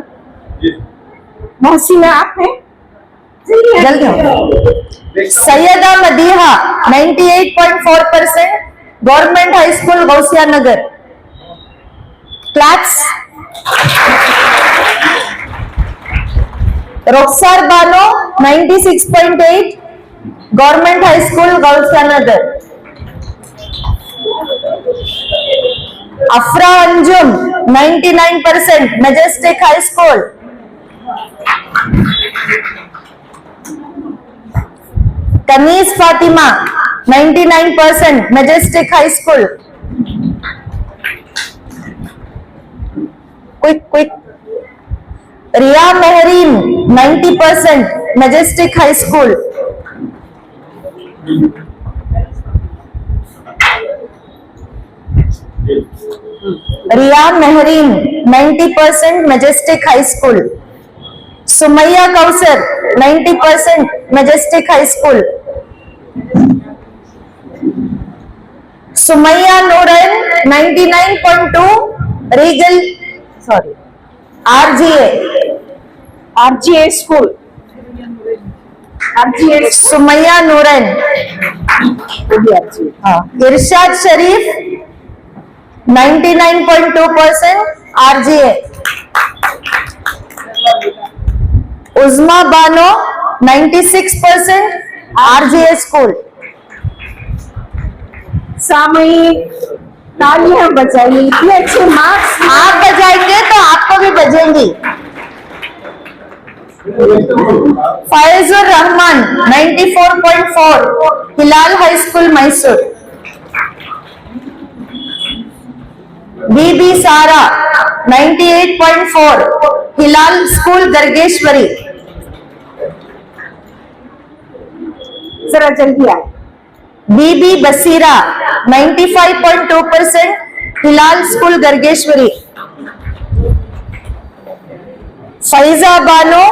मोहसिना आप हैं, जल्दी आओ। Syeda Madiha 98.4% government high school Gousia Nagar, claps. Rukhsar Bano 96.8 government high school Gousia Nagar, Afra Anjum 99% Majestic high school, Kaneez Fatima 99% Majestic high school, quick, Riya Mehreen 90% Majestic high school, Riya Mehreen 90% Majestic high school, Sumaiya Kausar 90% Majestic high school, Sumaiya Nooran 99.2 Regal RGA school, Sumaiya Nooran, Irshad Sharif 99.2% RGA, Uzma Bano 96% RGA school. सामयिक तालियां बजाइए, इतने अच्छे मार्क्स आप बजाएंगे तो आपको भी बजेंगी। फैजुर रहमान 94.4 हिलाल हाई स्कूल मैसूर, बीबी सारा 98.4 हिलाल स्कूल गर्गेश्वरी, जरा जल्दी आए। बीबी बसीरा 95.2% हिलाल स्कूल गर्गेश्वरी, फैजा बानो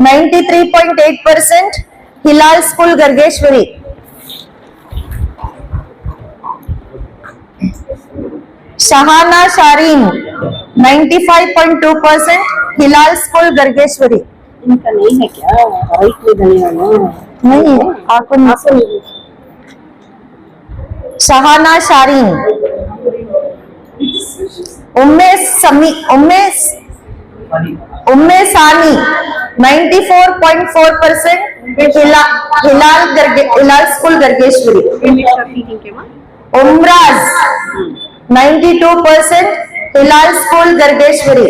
93.8% हिलाल स्कूल गर्गेश्वरी, शहाना शारीन 95.2% हिलाल स्कूल गर्गेश्वरी। इनका नहीं है क्या राइट में देने वाला? नहीं, आपको नहीं। शहाना शारीन, उम्मे सानी 94.4% हिलाल स्कूल गर्गेश्वरी, उमराज 92% हिलाल स्कूल गर्गेश्वरी।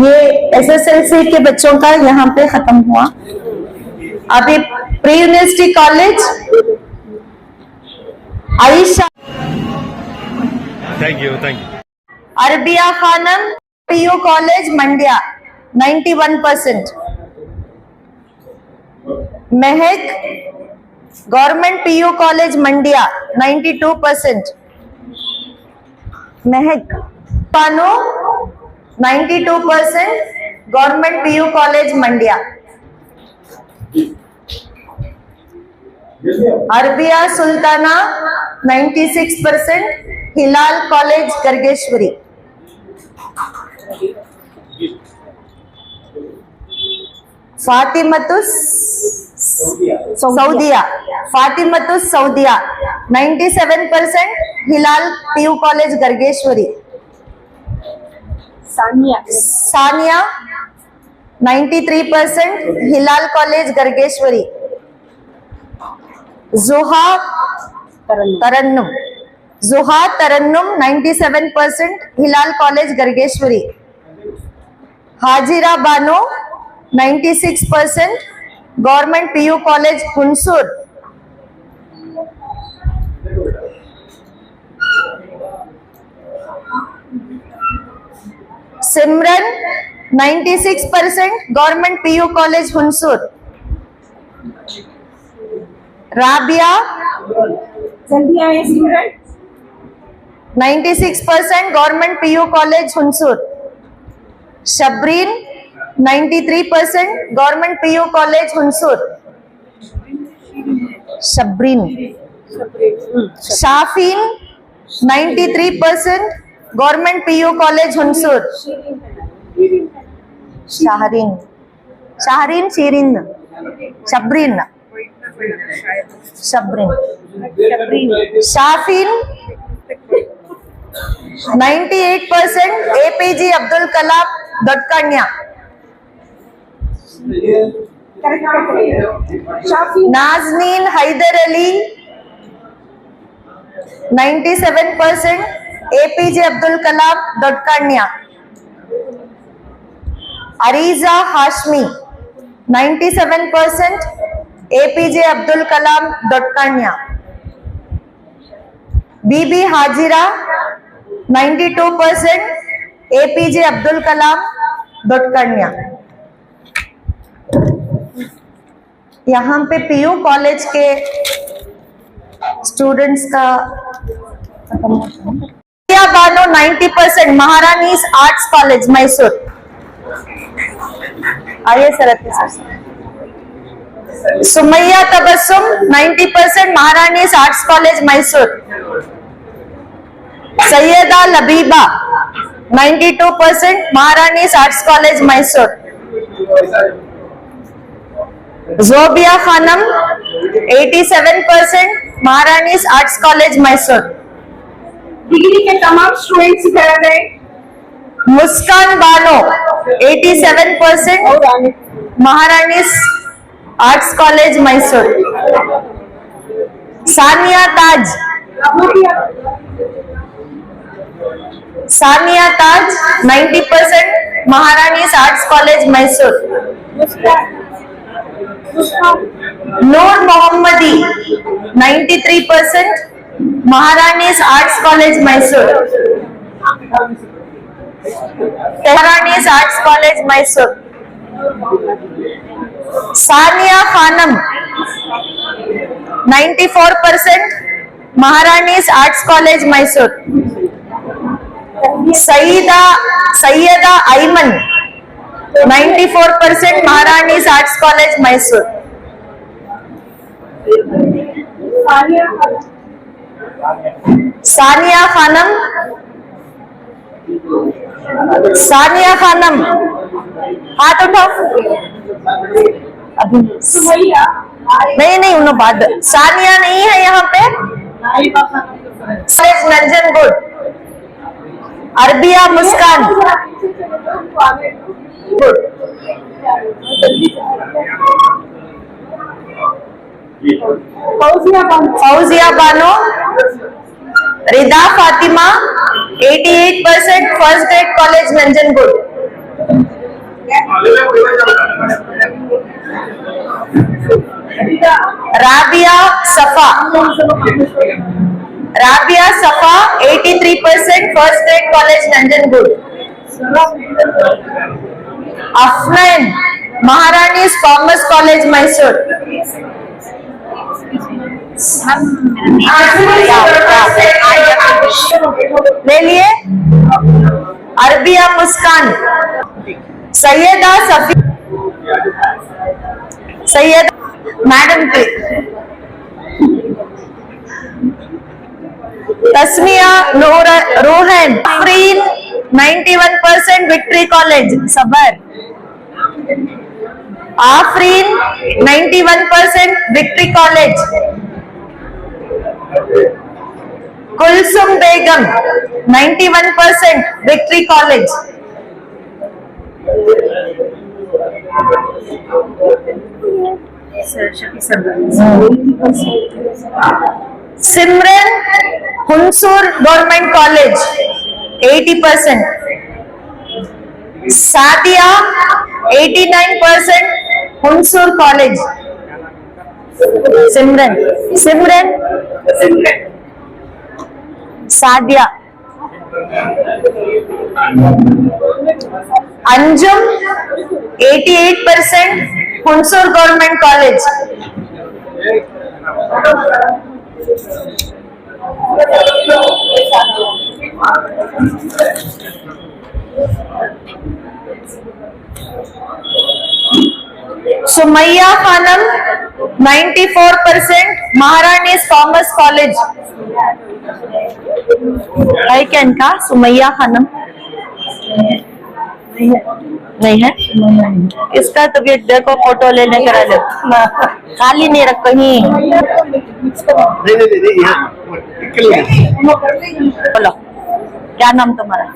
ये एसएसएलसी के बच्चों का यहाँ पे खत्म हुआ। अभी pre university college Ayesha, thank you. Arabia Khanam PU college Mandya 91%, Mahak government PU college Mandya 92%, Mahak Bano 92% government PU college Mandya, Arabia Sultana 96% Hilal college Gargeshwari, Fatimatus Saudia 97% Hilal PU college Gargeshwari, Sania 93% Hilal college Gargeshwari, Zuha Tarannum 97% Hilal college Gargeshwari, Hajira Bano 96% government PU college Hunsur, Simran 96% government PU college Hunsur. Rabia जल्दी आए Simran. 96% government PU college Hunsur. Shabreen 93% government PU college Hunsur. Shabreen. Shafeen 93% government PU college Hunsur. Shahreen Shahreen Shireen Shabreen Shabreen. शाफीन 98% APJ Abdul Kalam दोडकान्या। Nazneen Haider Ali 97% APJ Abdul Kalam दोडकान्या। अरीजा Hashmi 97% APJ Abdul Kalam दोडकान्या। बीबी हाजिरा 92% APJ Abdul Kalam दोडकान्या। यहाँ पे PU college के students का Bano 90% Maharani Arts College Mysore. आइए sir. Sumaiya Tabassum 90% Maharani Arts College Mysore. Syeda लबीबा 92% महारानी Arts College Mysore. जोबिया Khanam 87% Maharani Arts College Mysore. Degree के तमाम स्टूडेंट्स इधर आ गए। मुस्कान Bano 87% Maharani Arts College Mysore. Sania Taj 90% Maharani Arts College Mysore. Noor Mohammadi 93% Maharani Arts College Mysore. Maharani Arts College Mysore. Sania Khanam 94% Maharani Arts College Mysore. Syeda Ayman 94% Maharani Arts College Mysore. Sania Khanam हाथ उठाओ। नहीं उन्होंने बाद सानिया नहीं है यहाँ पे। College Nanjangud. Arabia Muskan Fauzia Bano. Rida Fatima 88% first grade college Nanjangud. Rabia Safa 83% first grade college Nanjangud. Afnan Maharani commerce college Mysore. ले लिए। अरबिया मुस्कान। सैयदा सफी मैडम पे। तस्मिया रोहन आफरीन 91% विक्ट्री कॉलेज सबर। Afreen 91% Victory college. Kulsum Begum 91% Victory college. Simran Hunsur government college 80%। Sadia 89% Hunsur college. Simran Sadia Anjum 88%, Hunsur government college. Sumaiya Khanam 94%, महारानी कॉमर्स कॉलेज। है क्या इनका? सुमैया खानम नहीं है। इसका तबीयत देखो, फोटो लेने करा ले, खाली नहीं रख कहीं। बोलो क्या नाम तुम्हारा?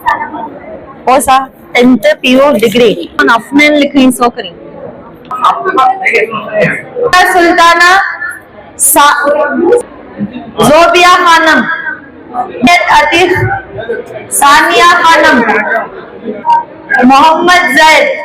कौन सा? 10th PU डिग्री अफनेन लिखी सोकरी। सुल्ताना जोबिया खानम, अतीक सानिया खानम, मोहम्मद जैद।